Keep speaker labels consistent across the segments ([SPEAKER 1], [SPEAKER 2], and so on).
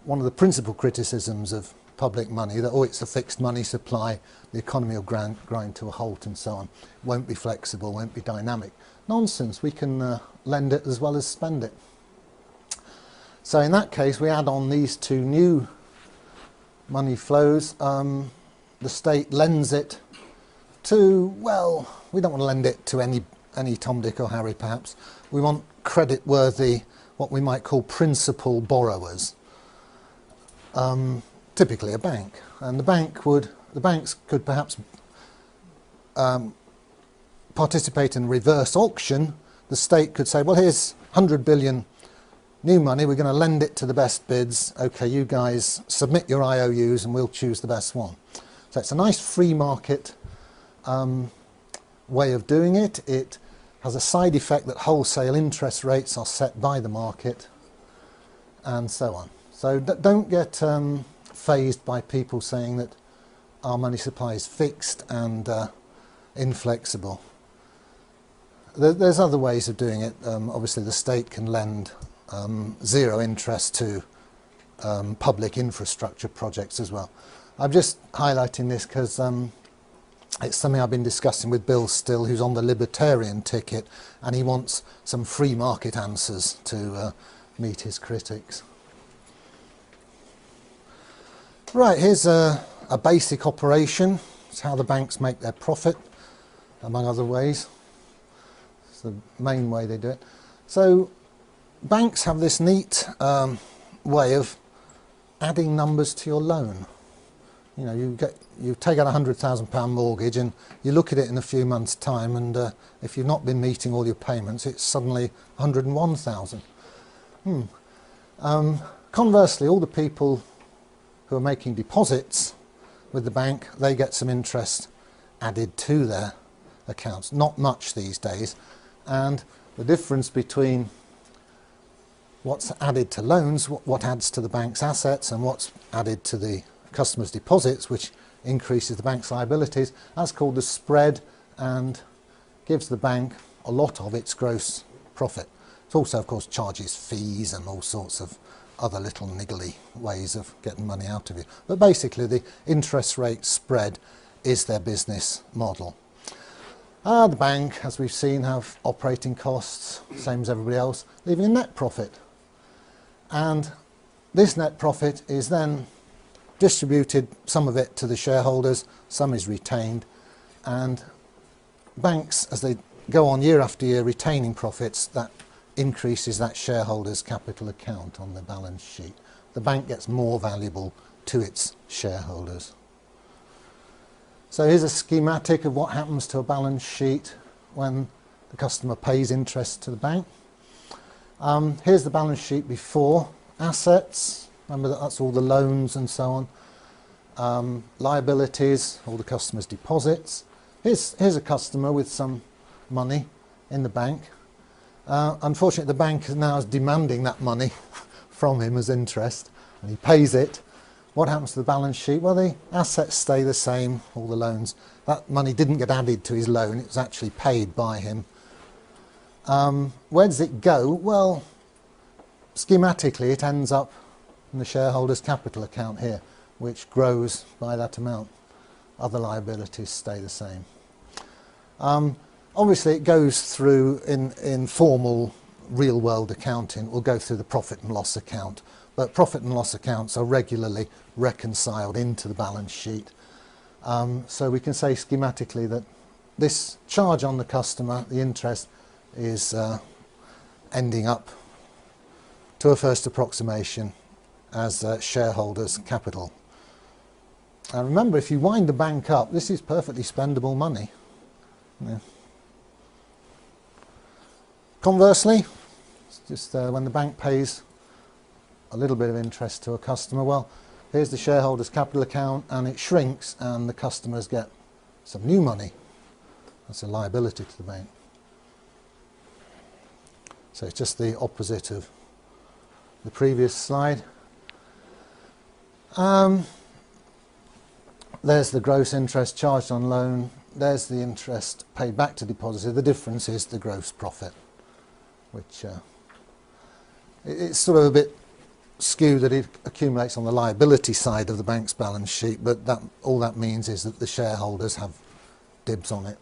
[SPEAKER 1] one of the principal criticisms of public money, that, oh, it's a fixed money supply, the economy will grind to a halt and so on, won't be flexible, won't be dynamic. Nonsense, we can lend it as well as spend it. So in that case, we add on these two new money flows. The state lends it to, well, we don't want to lend it to any Tom, Dick or Harry perhaps. We want credit-worthy, what we might call principal borrowers. Typically a bank, and the banks could perhaps participate in reverse auction. The state could say, well, here's 100 billion new money, we're going to lend it to the best bids. Okay, you guys submit your IOUs and we'll choose the best one. So it's a nice free market way of doing it. It has a side effect that wholesale interest rates are set by the market and so on. So don't get fazed by people saying that our money supply is fixed and inflexible. There's other ways of doing it. Obviously the state can lend zero interest to public infrastructure projects as well. I'm just highlighting this because it's something I've been discussing with Bill Still, who's on the libertarian ticket, and he wants some free market answers to meet his critics. Right, here's a basic operation. It's how the banks make their profit, among other ways. It's the main way they do it. So banks have this neat way of adding numbers to your loan. You know, you take out a £100,000 mortgage and you look at it in a few months' time, and if you've not been meeting all your payments, it's suddenly 101,000. Conversely, all the people who are making deposits with the bank, they get some interest added to their accounts. Not much these days, and the difference between what's added to loans, what adds to the bank's assets, and what's added to the customers' deposits, which increases the bank's liabilities, that's called the spread and gives the bank a lot of its gross profit. It also, of course, charges fees and all sorts of other little niggly ways of getting money out of you. But basically the interest rate spread is their business model. The bank, as we've seen, have operating costs, same as everybody else, leaving a net profit. And this net profit is then distributed, some of it to the shareholders, some is retained, and banks, as they go on year after year retaining profits, that increases that shareholders' capital account on the balance sheet. The bank gets more valuable to its shareholders. So here's a schematic of what happens to a balance sheet when the customer pays interest to the bank. Here's the balance sheet before. Assets, remember that's all the loans and so on. Liabilities, all the customer's deposits. Here's a customer with some money in the bank. Unfortunately, the bank now is demanding that money from him as interest, and he pays it. What happens to the balance sheet? Well, the assets stay the same, all the loans. That money didn't get added to his loan, it was actually paid by him. Where does it go? Well, schematically it ends up in the shareholders' capital account here, which grows by that amount. Other liabilities stay the same. Obviously it goes through, in formal real-world accounting, will go through the profit and loss account, but profit and loss accounts are regularly reconciled into the balance sheet. So we can say schematically that this charge on the customer, the interest, is ending up, to a first approximation, as shareholders' capital. And remember, if you wind the bank up, this is perfectly spendable money. Yeah. Conversely, it's just when the bank pays a little bit of interest to a customer, well, here's the shareholders' capital account, and it shrinks and the customers get some new money. That's a liability to the bank. So it's just the opposite of the previous slide. There's the gross interest charged on loan. There's the interest paid back to depositor. The difference is the gross profit, which it's sort of a bit skew that it accumulates on the liability side of the bank's balance sheet, but all that means is that the shareholders have dibs on it,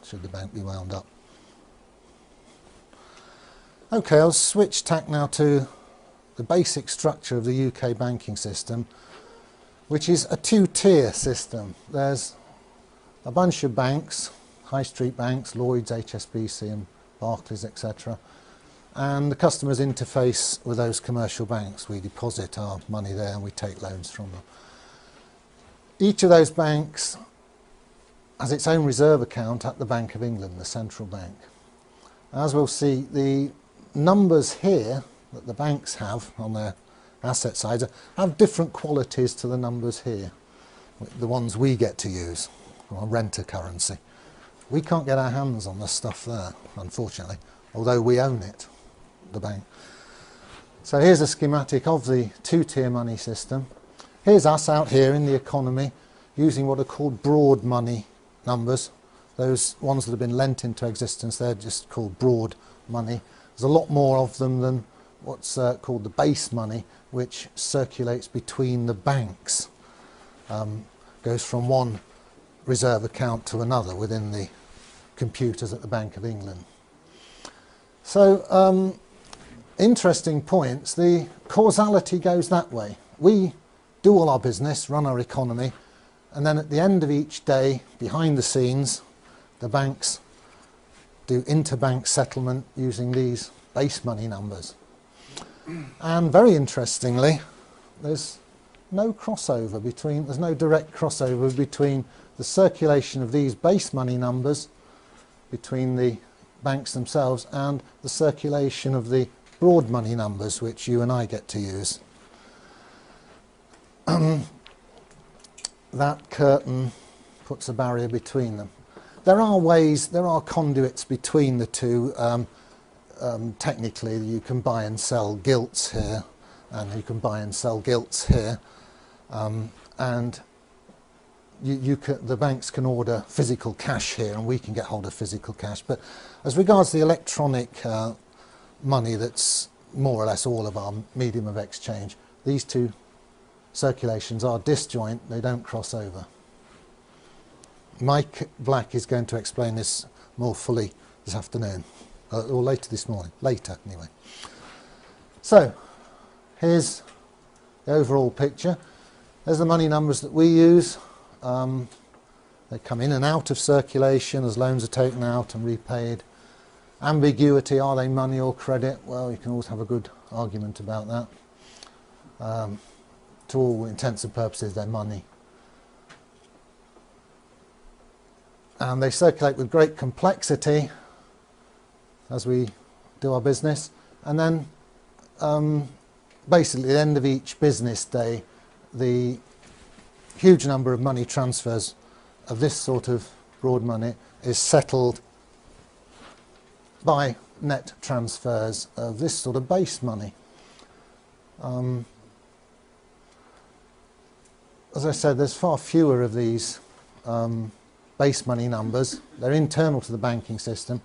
[SPEAKER 1] should the bank be wound up. Okay, I'll switch tack now to the basic structure of the UK banking system, which is a two-tier system. There's a bunch of banks, high street banks, Lloyds, HSBC and Barclays, etc. And the customers interface with those commercial banks. We deposit our money there and we take loans from them. Each of those banks has its own reserve account at the Bank of England, the central bank. As we'll see, the numbers here that the banks have on their asset sides have different qualities to the numbers here, the ones we get to use, or renter currency. We can't get our hands on the stuff there, unfortunately, although we own it, the bank. So here's a schematic of the two-tier money system. Here's us out here in the economy using what are called broad money numbers. Those ones that have been lent into existence, they're just called broad money. There's a lot more of them than what's called the base money, which circulates between the banks. Goes from one reserve account to another within the computers at the Bank of England. So, interesting points. The causality goes that way. We do all our business, run our economy, and then at the end of each day, behind the scenes, the banks do interbank settlement using these base money numbers. And very interestingly, there's no crossover between, there's no direct crossover between the circulation of these base money numbers between the banks themselves and the circulation of the broad money numbers which you and I get to use. That curtain puts a barrier between them. There are ways, there are conduits between the two. Technically, you can buy and sell gilts here, and you can buy and sell gilts here, and the banks can order physical cash here, and we can get hold of physical cash. But as regards the electronic money, that's more or less all of our medium of exchange, these two circulations are disjoint, they don't cross over. Mike Black is going to explain this more fully this afternoon, or later this morning, later anyway. So, here's the overall picture. There's the money numbers that we use. They come in and out of circulation as loans are taken out and repaid. Ambiguity, are they money or credit? Well, you can always have a good argument about that. To all intents and purposes, they're money. And they circulate with great complexity as we do our business. And then basically at the end of each business day, the huge number of money transfers of this sort of broad money is settled by net transfers of this sort of base money. As I said, there's far fewer of these base money numbers. They're internal to the banking system,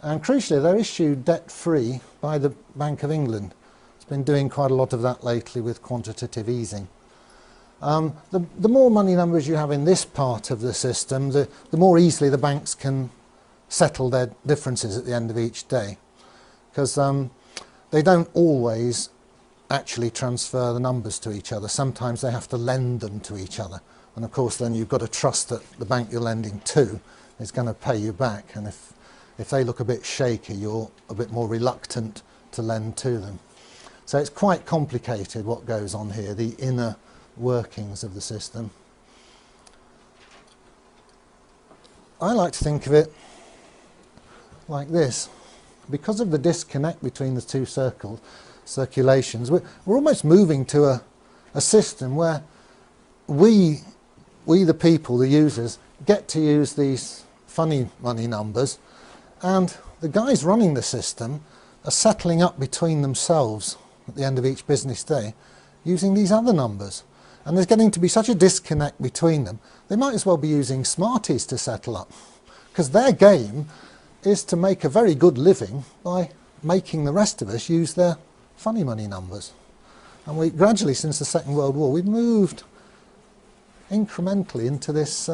[SPEAKER 1] and crucially they're issued debt-free by the Bank of England. It's been doing quite a lot of that lately with quantitative easing. The more money numbers you have in this part of the system, the more easily the banks can settle their differences at the end of each day, because they don't always actually transfer the numbers to each other. Sometimes they have to lend them to each other, and of course then you've got to trust that the bank you're lending to is going to pay you back, and if they look a bit shaky, you're a bit more reluctant to lend to them. So it's quite complicated what goes on here, the inner workings of the system. I like to think of it like this. Because of the disconnect between the two circulations, we're almost moving to a system where we the people, the users, get to use these funny money numbers, and the guys running the system are settling up between themselves at the end of each business day using these other numbers. And there's getting to be such a disconnect between them, they might as well be using Smarties to settle up, because their game is to make a very good living by making the rest of us use their funny money numbers. And we gradually, since the Second World War, we've moved incrementally into this